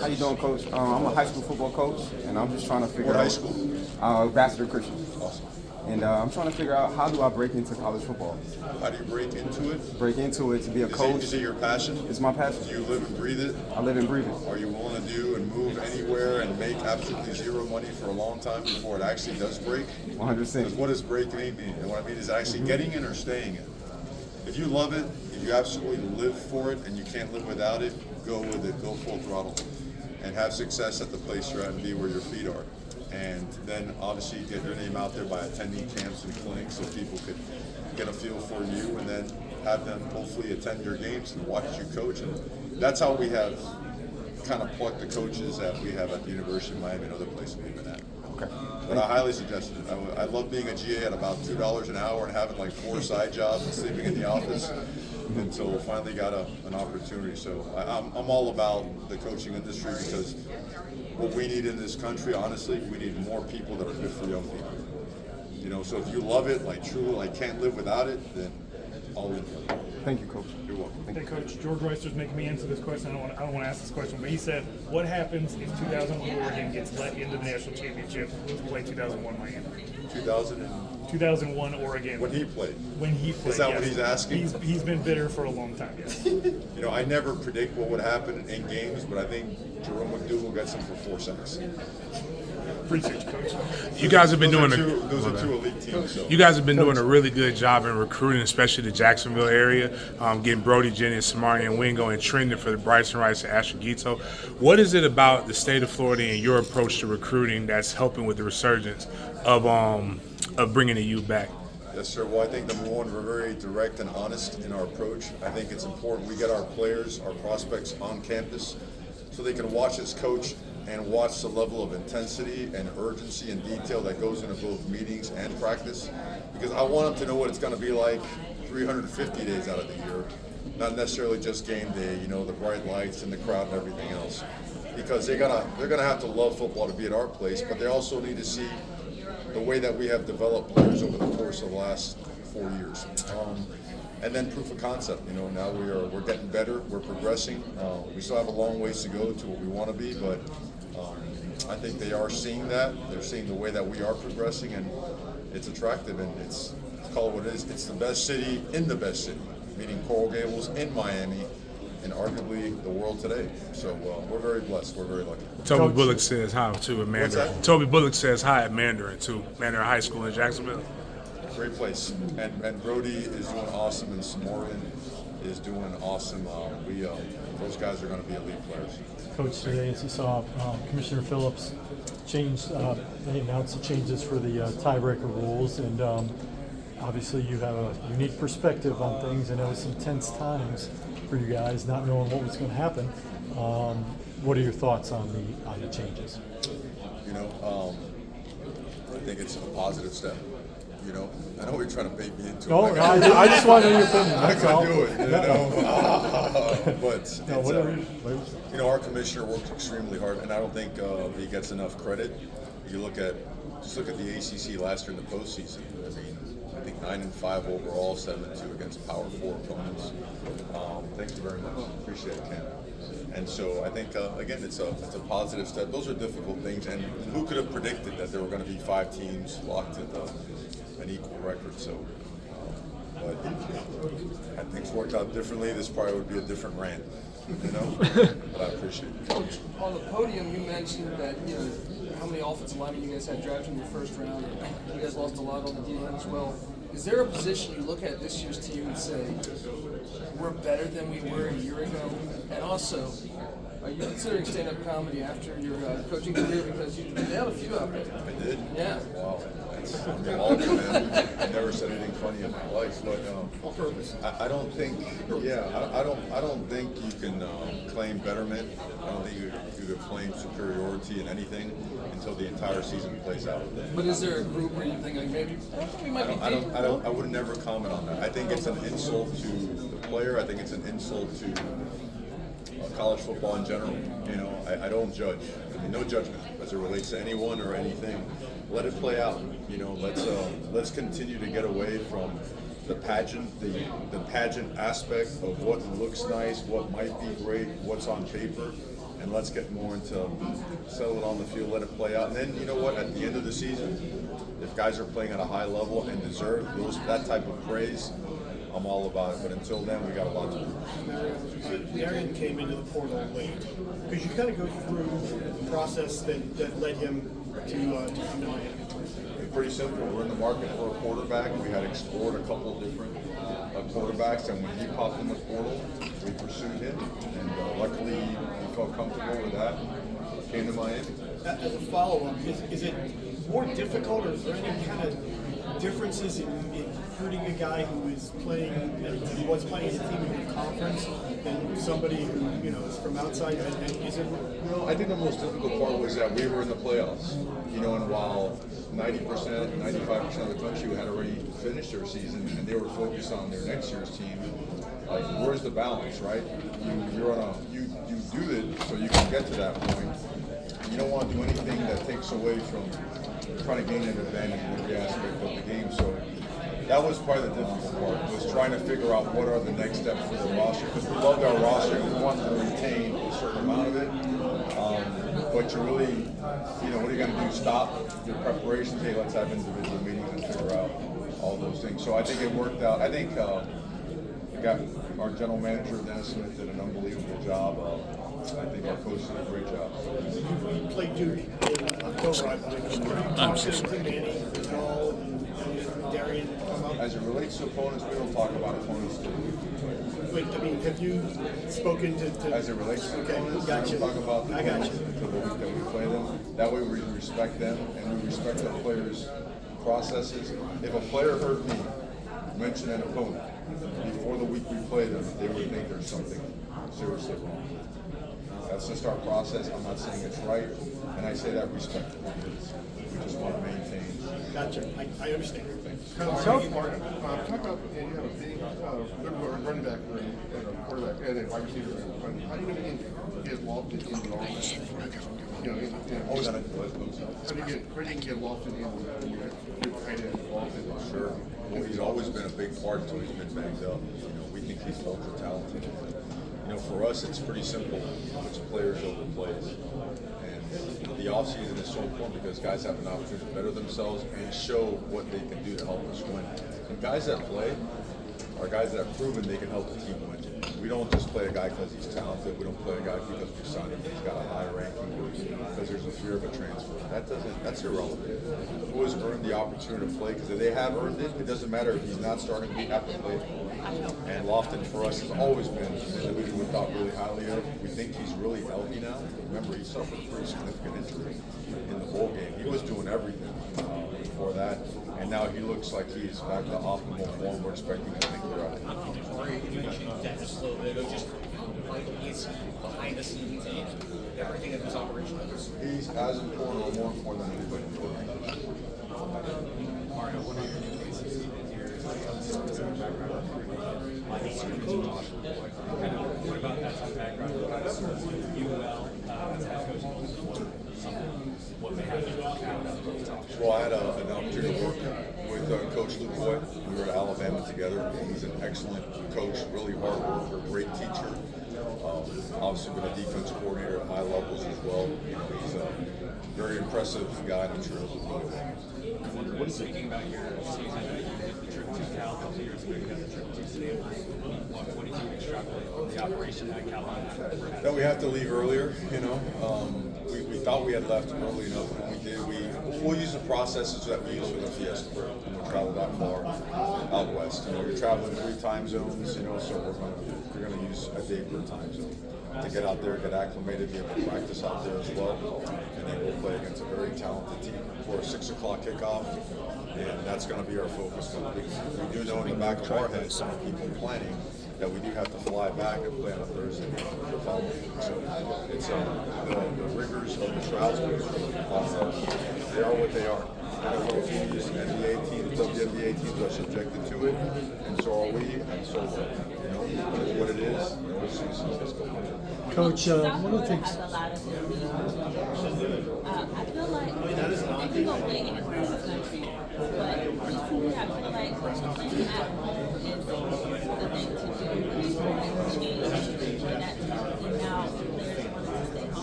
How you doing, Coach? I'm a high school football coach, and I'm just trying to figure out. What high school? Vassar Christian. Awesome. And I'm trying to figure out, how do I break into college football? How do you break into it? Break into it to be a coach. Is it your passion? It's my passion. Do you live and breathe it? I live and breathe it. Are you willing to do and move anywhere and make absolutely zero money for a long time before it actually does break? 100%. Because what does break mean? And what I mean is actually getting in or staying in. If you love it, if you absolutely live for it and you can't live without it, go with it, go full throttle, and have success at the place you're at and be where your feet are. And then obviously get your name out there by attending camps and clinics so people could get a feel for you, and then have them hopefully attend your games and watch you coach. And that's how we have kind of plucked the coaches that we have at the University of Miami and other places we've been at. Okay. But I highly suggest it. I love being a GA at about $2 an hour and having like 4 side jobs and sleeping in the office until finally got an opportunity. So I'm all about the coaching industry, because what we need in this country, honestly, we need more people that are good for young people. You know, so if you love it, like truly, like can't live without it, then all in. Thank you, Coach. You're welcome. Hey, Coach, George Royster's making me answer this question. I don't want to ask this question, but he said, what happens if 2001 Oregon gets let into the national championship to play 2001 Miami? 2001 Oregon. when he played. When he played, Is that yes. what he's asking? He's been bitter for a long time, yes. You know, I never predict what would happen in games, but I think Jerome McDougal gets him for 4 sacks. Appreciate you, Coach. You guys have been Those doing are two elite teams. So. You guys have been doing a really good job in recruiting, especially the Jacksonville area, getting Brody Jennings, Samari, and Wingo, and trending for the Bryson Rice and Asher Gito. What is it about the state of Florida and your approach to recruiting that's helping with the resurgence of bringing the youth back? Yes, sir. Well, I think number one, we're very direct and honest in our approach. I think it's important we get our players, our prospects on campus so they can watch us coach and watch the level of intensity and urgency and detail that goes into both meetings and practice. Because I want them to know what it's going to be like 350 days out of the year, not necessarily just game day, you know, the bright lights and the crowd and everything else. Because they're gonna have to love football to be at our place, but they also need to see the way that we have developed players over the course of the last 4 years. And then proof of concept, you know, now we're getting better, we're progressing. We still have a long ways to go to what we want to be, but I think they are seeing that. They're seeing the way that we are progressing, and it's attractive, and it's call it what it is. It's the best city in the best city, meaning Coral Gables in Miami, and arguably the world today. So we're very blessed. We're very lucky. Toby Bullock says hi too at Mandarin. What's that? Toby Bullock says hi at Mandarin too. Mandarin High School in Jacksonville. Great place. And Brody is doing awesome, and Samorian is doing awesome. Those guys are going to be elite players. Coach, today, as you saw, Commissioner Phillips they announced the changes for the tiebreaker rules, and obviously you have a unique perspective on things. I know it's some tense times for you guys, not knowing what was going to happen. What are your thoughts on the changes? You know, I think it's a positive step. You know, I know you're trying to bait me into it. No, I just want to know your opinion. I'm That's not all. gonna do it. You know, but it's, Whatever. you know, our commissioner works extremely hard, and I don't think he gets enough credit. You look at the ACC last year in the postseason. I think 9-5 overall, 7-2 against Power 4 opponents. Thank you very much. Appreciate it, Ken. And so I think again, it's a positive step. Those are difficult things, and who could have predicted that there were going to be 5 teams locked in an equal record? So, but had things worked out differently, this probably would be a different rant, you know. But I appreciate it. Coach, on the podium, you mentioned that how many offensive linemen you guys had drafted in the first round, and you guys lost a lot on the D-line as well. Is there a position you look at this year's team and say, we're better than we were a year ago? And also, are you considering stand-up comedy after your coaching career? Because you nailed a few out there. I did? Yeah. Wow. I'm all good, man. I never said anything funny in my life, but On purpose. I don't think. Yeah, I don't think you can claim betterment. I don't think you could claim superiority in anything until the entire season plays out. But is there a group where you think like maybe we might be deeper? I would never comment on that. I think it's an insult to the player. I think it's an insult to college football in general. You know, I don't judge. I mean, no judgment as it relates to anyone or anything. Let it play out. You know, let's continue to get away from the pageant, the pageant aspect of what looks nice, what might be great, what's on paper, and let's get more into settle it on the field, let it play out. And then, you know what, at the end of the season, if guys are playing at a high level and deserve that type of praise, I'm all about it. But until then, we got a lot to do. Darian came into the portal late. Could you kind of go through the process that led him to come to Miami? Pretty simple. We're in the market for a quarterback. We had explored a couple of different quarterbacks, and when he popped in the portal, we pursued him, and luckily he felt comfortable with that. Came to Miami. As a follow-up, is it more difficult, or is there any kind of differences in recruiting a guy who is playing, who was playing a team in the conference, and somebody who is from outside? And is it? I think the most difficult part was that we were in the playoffs. And while 90%, 95% of the country had already finished their season and they were focused on their next year's team, like where's the balance, right? You do it so you can get to that point. You don't want to do anything that takes away from trying to gain an advantage in every aspect of the game. So that was probably the difficult part, was trying to figure out what are the next steps for the roster, because we loved our roster and we wanted to retain a certain amount of it. But you really, what are you going to do? Stop your preparations? Hey, let's have individual meetings and figure out all those things. So I think it worked out. I think our general manager, Dennis Smith, did an unbelievable job. I think our coach did a great job. You played Duke in October, I believe. Talk to Manny at all, and Darian come up. As it relates to opponents, we don't talk about opponents. Wait, have you spoken to As it relates to opponents, gotcha. we don't talk about the I got opponents until the week that we play them. That way we respect them and we respect our players' processes. If a player heard me mention an opponent before the week we play them, they would think there's something seriously wrong. That's just our process. I'm not saying it's right, and I say that respectfully. We just want to maintain. Gotcha. I understand. Talk about you have a big good running back room and a quarterback and a wide receiver room. How are you going to get lost in the offense? Always how do you get lost in your tight end offense? Sure. Well, he's always been a big part until he's been banged up. We think he's ultra talented. For us, it's pretty simple. It's players over plays. And the offseason is so important because guys have an opportunity to better themselves and show what they can do to help us win. And guys that play are guys that have proven they can help the team win. We don't just play a guy because he's talented. We don't play a guy because we signed him. He's got a high ranking because there's a fear of a transfer. That's irrelevant. Who has earned the opportunity to play? Because if they have earned it, it doesn't matter if he's not starting. We have to play. And Lofton for us has always been an individual we thought really highly of. We think he's really healthy now. Remember, he suffered a pretty significant injury in the bowl game. He was doing everything before that, and now he looks like he's back to optimal form. We're expecting him to make the right. You mentioned Dennis a little bit. Just is behind the scenes and everything that was operational. He's as important or more important than anybody in the organization. Mario, what are your new ACC years? What about that type of background? UL, as head coach, what may happen? Well, I had an opportunity to work with Coach Luke Boyd. We were at Alabama together. He's an excellent coach, really hard worker, great teacher. Obviously been a defense coordinator at high levels as well. He's a very impressive guy, and I'm sure he'll do it. What is thinking about your season? You did the trip to Cal a couple of years ago. You got the trip to Stanford. What did you extrapolate from the operation at Cal? That we have to leave earlier. We thought we had left early enough, and we did. We'll use the processes that we use for the Fiesta when we travel that far out west. You're traveling 3 time zones, so we're gonna use a day per time zone to get out there, get acclimated, be able to practice out there as well, and then we'll play against a very talented team for a 6 o'clock kickoff, and that's going to be our focus. We do know in the back of our heads, some people planning that we do have to fly back and play on a Thursday the following week. So it's the rigors of the travel. They are what they are. NFL teams, NBA teams, WNBA teams are subjected to it, and so are we, and so it's what it is. Coach, one of the things. I feel like if you go play anywhere in this country, but recently I feel like playing at home is the thing to do. And now players want to stay home.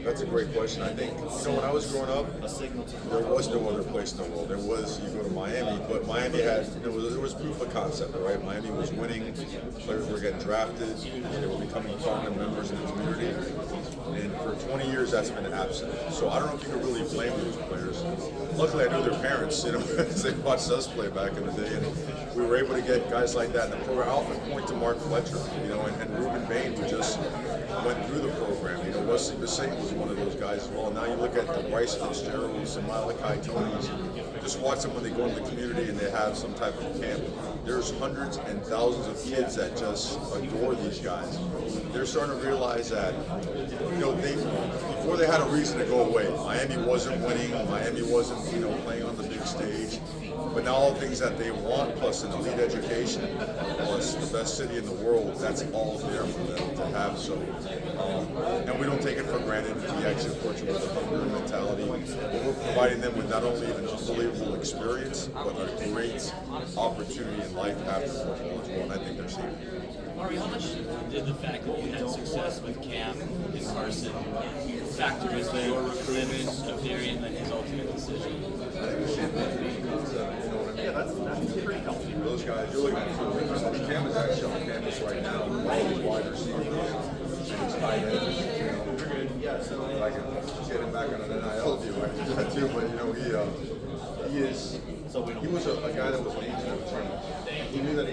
That's a great question. I think, when I was growing up, there was no other place in the world. There was, you go to Miami, but Miami had, there was proof of concept, right? Miami was winning, players were getting drafted, they were becoming prominent members in the community. And for 20 years, that's been absent. So I don't know if you can really blame those players. Luckily, I knew their parents, as they watched us play back in the day, and we were able to get guys like that in the program. I often point to Mark Fletcher, and Ruben Bain, who just went through the program. Wesley Bissett was one of those guys as well. Now you look at the Bryce Fitzgeralds and Malachi Tonys. Just watch them when they go into the community and they have some type of camp. There's hundreds and thousands of kids that just adore these guys. They're starting to realize that, before they had a reason to go away. Miami wasn't winning. Miami wasn't, playing on the big stage. But now all the things that they want, plus an elite education, plus the best city in the world, that's all there for them to have. So, and we don't take it for granted. We actually approach it with a hunger mentality. But we're providing them with not only an unbelievable experience, but a great opportunity in life after football as well. And I think they're seeing it. Mario, how much did the fact that you had success with Cam and Carson factor into your recruitment of Darian and his ultimate decision? I think the championship concept, yeah, that's pretty healthy. Those guys, you're looking at Cam is actually on campus right now. All these wide receivers and his tight ends. Yeah, so I can get him back on an NIL deal. I can do that too, but he was a guy that was an agent of the team. He knew that he